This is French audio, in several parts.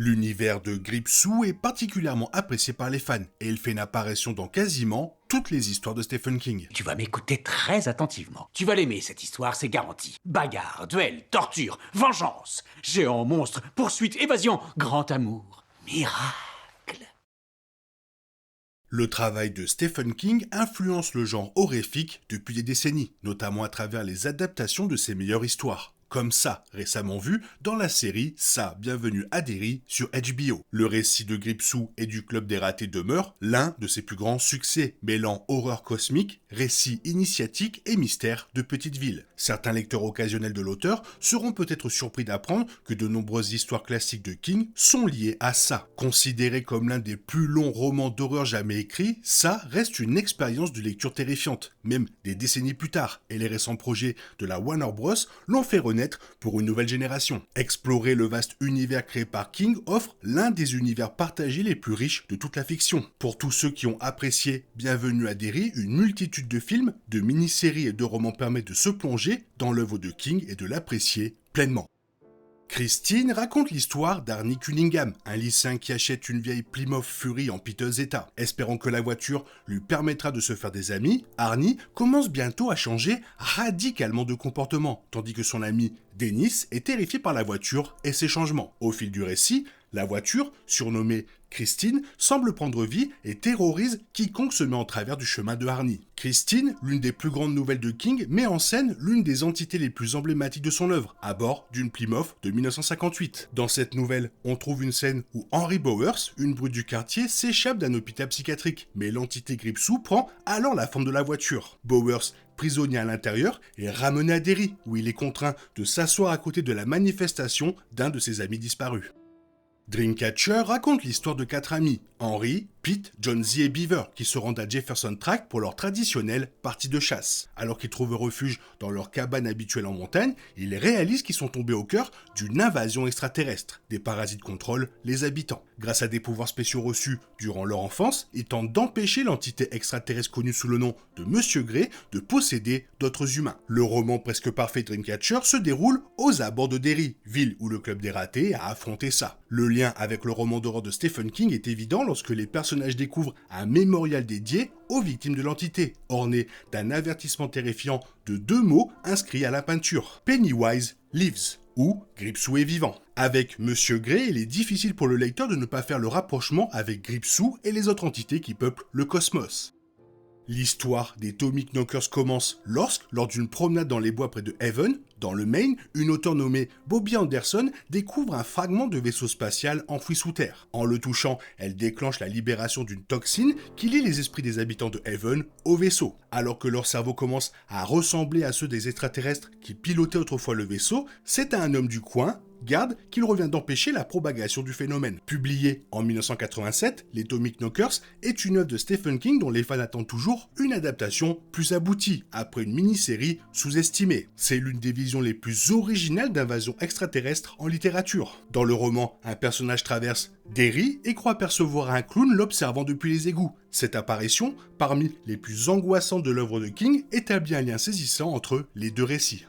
L'univers de Gripsou est particulièrement apprécié par les fans et il fait une apparition dans quasiment toutes les histoires de Stephen King. Tu vas m'écouter très attentivement. Tu vas l'aimer, cette histoire, c'est garanti. Bagarre, duel, torture, vengeance, géant, monstre, poursuite, évasion, grand amour, miracle. Le travail de Stephen King influence le genre horrifique depuis des décennies, notamment à travers les adaptations de ses meilleures histoires. Comme ça, récemment vu dans la série Ça, Bienvenue à Derry sur HBO. Le récit de Gripsou et du Club des Ratés demeure l'un de ses plus grands succès, mêlant horreur cosmique, récits initiatiques et mystères de petites villes. Certains lecteurs occasionnels de l'auteur seront peut-être surpris d'apprendre que de nombreuses histoires classiques de King sont liées à ça. Considéré comme l'un des plus longs romans d'horreur jamais écrits, ça reste une expérience de lecture terrifiante, même des décennies plus tard, et les récents projets de la Warner Bros. L'ont fait renaître pour une nouvelle génération. Explorer le vaste univers créé par King offre l'un des univers partagés les plus riches de toute la fiction. Pour tous ceux qui ont apprécié Bienvenue à Derry, une multitude de films, de mini-séries et de romans permettent de se plonger dans l'œuvre de King et de l'apprécier pleinement. Christine raconte l'histoire d'Arnie Cunningham, un lycéen qui achète une vieille Plymouth Fury en piteux état. Espérant que la voiture lui permettra de se faire des amis, Arnie commence bientôt à changer radicalement de comportement, tandis que son ami Dennis est terrifié par la voiture et ses changements. Au fil du récit, la voiture, surnommée Christine, semble prendre vie et terrorise quiconque se met en travers du chemin de Arnie. Christine, l'une des plus grandes nouvelles de King, met en scène l'une des entités les plus emblématiques de son œuvre, à bord d'une Plymouth de 1958. Dans cette nouvelle, on trouve une scène où Henry Bowers, une brute du quartier, s'échappe d'un hôpital psychiatrique, mais l'entité Gripsou prend alors la forme de la voiture. Bowers, prisonnier à l'intérieur, est ramené à Derry, où il est contraint de s'asseoir à côté de la manifestation d'un de ses amis disparus. Dreamcatcher raconte l'histoire de 4 amis, Henry, Pete, John Z et Beaver, qui se rendent à Jefferson Tract pour leur traditionnelle partie de chasse. Alors qu'ils trouvent refuge dans leur cabane habituelle en montagne, ils réalisent qu'ils sont tombés au cœur d'une invasion extraterrestre. Des parasites contrôlent les habitants. Grâce à des pouvoirs spéciaux reçus durant leur enfance, ils tentent d'empêcher l'entité extraterrestre connue sous le nom de Monsieur Grey de posséder d'autres humains. Le roman presque parfait Dreamcatcher se déroule aux abords de Derry, ville où le Club des Ratés a affronté ça. Le lien avec le roman d'horreur de Stephen King est évident lorsque les personnages découvrent un mémorial dédié aux victimes de l'entité, orné d'un avertissement terrifiant de 2 mots inscrits à la peinture. Pennywise lives, ou Gripsou est vivant. Avec Monsieur Grey, il est difficile pour le lecteur de ne pas faire le rapprochement avec Gripsou et les autres entités qui peuplent le cosmos. L'histoire des Tommy Knockers commence lorsque, lors d'une promenade dans les bois près de Haven, dans le Maine, une auteure nommée Bobby Anderson découvre un fragment de vaisseau spatial enfoui sous terre. En le touchant, elle déclenche la libération d'une toxine qui lie les esprits des habitants de Haven au vaisseau. Alors que leur cerveau commence à ressembler à ceux des extraterrestres qui pilotaient autrefois le vaisseau, c'est à un homme du coin, Garde, qu'il revient d'empêcher la propagation du phénomène. Publié en 1987, les Tommy Knockers est une œuvre de Stephen King dont les fans attendent toujours une adaptation plus aboutie, après une mini-série sous-estimée. C'est l'une des visions les plus originales d'invasion extraterrestre en littérature. Dans le roman, un personnage traverse Derry et croit percevoir un clown l'observant depuis les égouts. Cette apparition, parmi les plus angoissantes de l'œuvre de King, établit un lien saisissant entre les deux récits.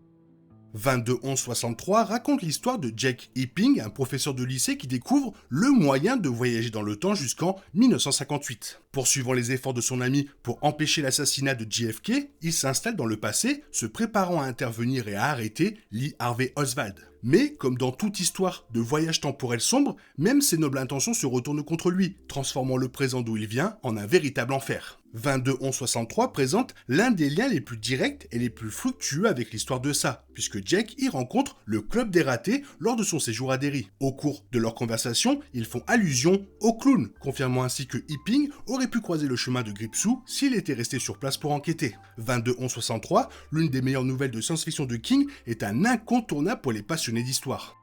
22-11-63 raconte l'histoire de Jack Epping, un professeur de lycée qui découvre le moyen de voyager dans le temps jusqu'en 1958. Poursuivant les efforts de son ami pour empêcher l'assassinat de JFK, il s'installe dans le passé, se préparant à intervenir et à arrêter Lee Harvey Oswald. Mais, comme dans toute histoire de voyage temporel sombre, même ses nobles intentions se retournent contre lui, transformant le présent d'où il vient en un véritable enfer. 22-11-63 présente l'un des liens les plus directs et les plus fructueux avec l'histoire de ça, puisque Jack y rencontre le Club des Ratés lors de son séjour à Derry. Au cours de leur conversation, ils font allusion au clown, confirmant ainsi que Epping aurait pu croiser le chemin de Gripsou s'il était resté sur place pour enquêter. 22-11-63, l'une des meilleures nouvelles de science-fiction de King, est un incontournable pour les passionnés d'histoire.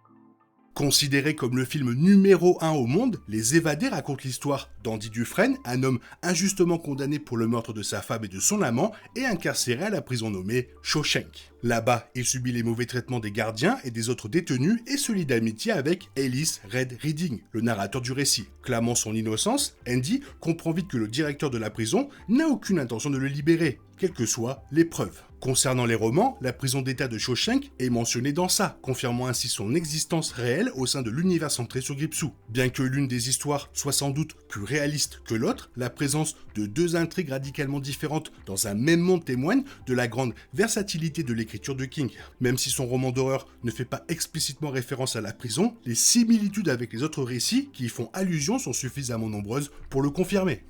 Considéré comme le film numéro 1 au monde, Les Évadés raconte l'histoire d'Andy Dufresne, un homme injustement condamné pour le meurtre de sa femme et de son amant et incarcéré à la prison nommée Shawshank. Là-bas, il subit les mauvais traitements des gardiens et des autres détenus et se lie d'amitié avec Ellis Red Reading, le narrateur du récit. Clamant son innocence, Andy comprend vite que le directeur de la prison n'a aucune intention de le libérer. quelles que soient les preuves. Concernant les romans, la prison d'état de Shawshank est mentionnée dans ça, confirmant ainsi son existence réelle au sein de l'univers centré sur Gripsou. Bien que l'une des histoires soit sans doute plus réaliste que l'autre, la présence de deux intrigues radicalement différentes dans un même monde témoigne de la grande versatilité de l'écriture de King. Même si son roman d'horreur ne fait pas explicitement référence à la prison, les similitudes avec les autres récits qui y font allusion sont suffisamment nombreuses pour le confirmer.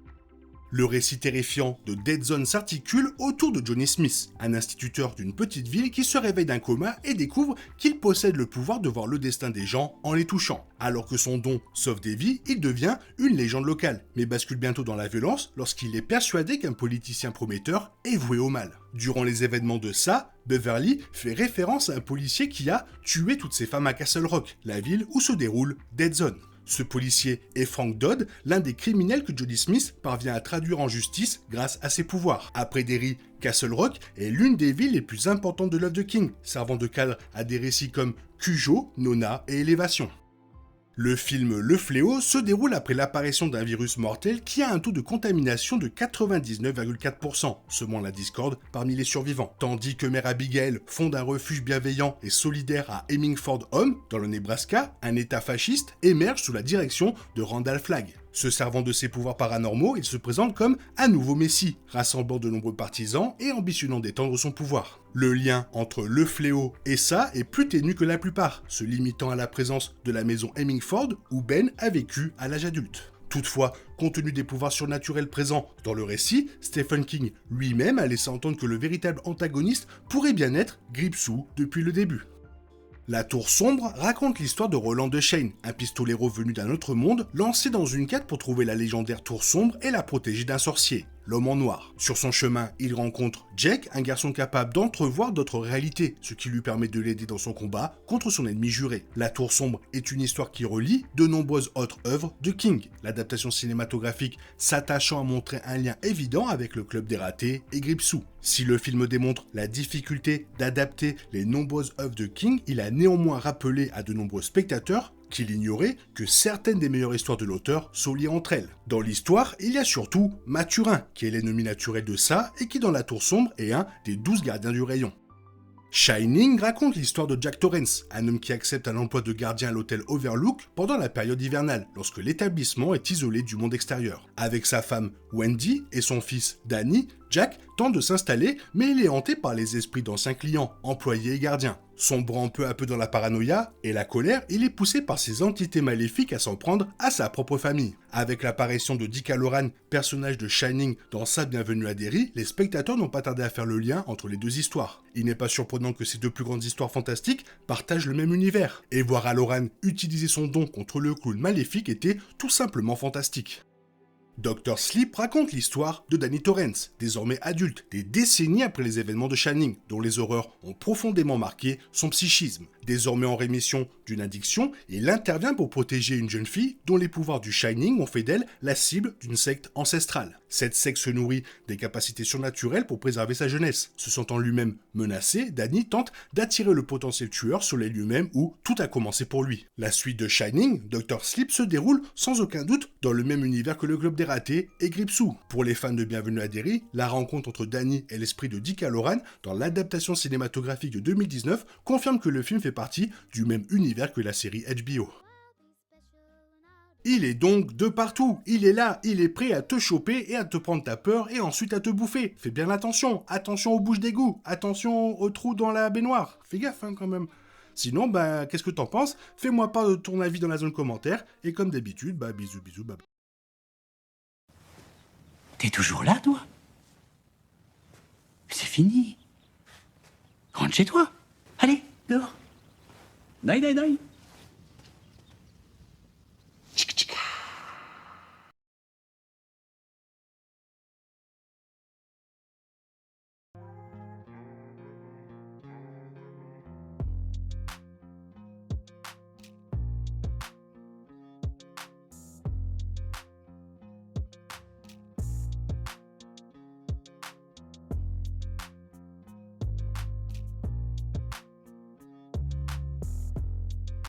Le récit terrifiant de Dead Zone s'articule autour de Johnny Smith, un instituteur d'une petite ville qui se réveille d'un coma et découvre qu'il possède le pouvoir de voir le destin des gens en les touchant. Alors que son don sauve des vies, il devient une légende locale, mais bascule bientôt dans la violence lorsqu'il est persuadé qu'un politicien prometteur est voué au mal. Durant les événements de ça, Beverly fait référence à un policier qui a tué toutes ses femmes à Castle Rock, la ville où se déroule Dead Zone. Ce policier est Frank Dodd, l'un des criminels que Johnny Smith parvient à traduire en justice grâce à ses pouvoirs. Après Derry, Castle Rock est l'une des villes les plus importantes de l'œuvre de King, servant de cadre à des récits comme Cujo, Nona et Élévation. Le film Le Fléau se déroule après l'apparition d'un virus mortel qui a un taux de contamination de 99,4%, semant la discorde parmi les survivants. Tandis que Mère Abigail fonde un refuge bienveillant et solidaire à Hemingford Home, dans le Nebraska, un état fasciste émerge sous la direction de Randall Flagg. Se servant de ses pouvoirs paranormaux, il se présente comme un nouveau messie, rassemblant de nombreux partisans et ambitionnant d'étendre son pouvoir. Le lien entre le fléau et ça est plus ténu que la plupart, se limitant à la présence de la maison Hemingford où Ben a vécu à l'âge adulte. Toutefois, compte tenu des pouvoirs surnaturels présents dans le récit, Stephen King lui-même a laissé entendre que le véritable antagoniste pourrait bien être Gripsou depuis le début. La Tour Sombre raconte l'histoire de Roland de Cheyne, un pistolero venu d'un autre monde, lancé dans une quête pour trouver la légendaire Tour Sombre et la protéger d'un sorcier, l'homme en noir. Sur son chemin, il rencontre Jack, un garçon capable d'entrevoir d'autres réalités, ce qui lui permet de l'aider dans son combat contre son ennemi juré. La Tour Sombre est une histoire qui relie de nombreuses autres œuvres de King, l'adaptation cinématographique s'attachant à montrer un lien évident avec le Club des Ratés et Gripsou. Si le film démontre la difficulté d'adapter les nombreuses œuvres de King, il a néanmoins rappelé à de nombreux spectateurs qu'il ignorait que certaines des meilleures histoires de l'auteur sont liées entre elles. Dans l'histoire, il y a surtout Mathurin, qui est l'ennemi naturel de ça et qui dans la Tour Sombre est un des 12 gardiens du rayon. Shining raconte l'histoire de Jack Torrance, un homme qui accepte un emploi de gardien à l'hôtel Overlook pendant la période hivernale, lorsque l'établissement est isolé du monde extérieur. Avec sa femme Wendy et son fils Danny, Jack tente de s'installer, mais il est hanté par les esprits d'anciens clients, employés et gardiens. Sombrant peu à peu dans la paranoïa et la colère, il est poussé par ces entités maléfiques à s'en prendre à sa propre famille. Avec l'apparition de Dick Hallorann, personnage de Shining dans Sa Bienvenue à Derry, les spectateurs n'ont pas tardé à faire le lien entre les deux histoires. Il n'est pas surprenant que ces deux plus grandes histoires fantastiques partagent le même univers. Et voir Hallorann utiliser son don contre le clown maléfique était tout simplement fantastique. Dr. Sleep raconte l'histoire de Danny Torrance, désormais adulte, des décennies après les événements de Shining, dont les horreurs ont profondément marqué son psychisme. Désormais en rémission d'une addiction, il intervient pour protéger une jeune fille dont les pouvoirs du Shining ont fait d'elle la cible d'une secte ancestrale. Cette secte se nourrit des capacités surnaturelles pour préserver sa jeunesse. Se sentant lui-même menacé, Danny tente d'attirer le potentiel tueur sur les lieux mêmes où tout a commencé pour lui. La suite de Shining, Dr. Sleep se déroule sans aucun doute dans le même univers que le Club des Ratés et Gripsou. Pour les fans de Bienvenue à Derry, la rencontre entre Danny et l'esprit de Dick Hallorann dans l'adaptation cinématographique de 2019 confirme que le film fait partie du même univers que la série HBO. Il est donc de partout, il est là, il est prêt à te choper et à te prendre ta peur et ensuite à te bouffer. Fais bien attention, attention aux bouches d'égout, attention aux trous dans la baignoire. Fais gaffe quand même. Sinon, qu'est-ce que t'en penses? Fais-moi part de ton avis dans la zone commentaire et comme d'habitude, bisous bisous, bye. T'es toujours là, toi? C'est fini. Rentre chez toi. Allez, dehors. Naï, naï, naï.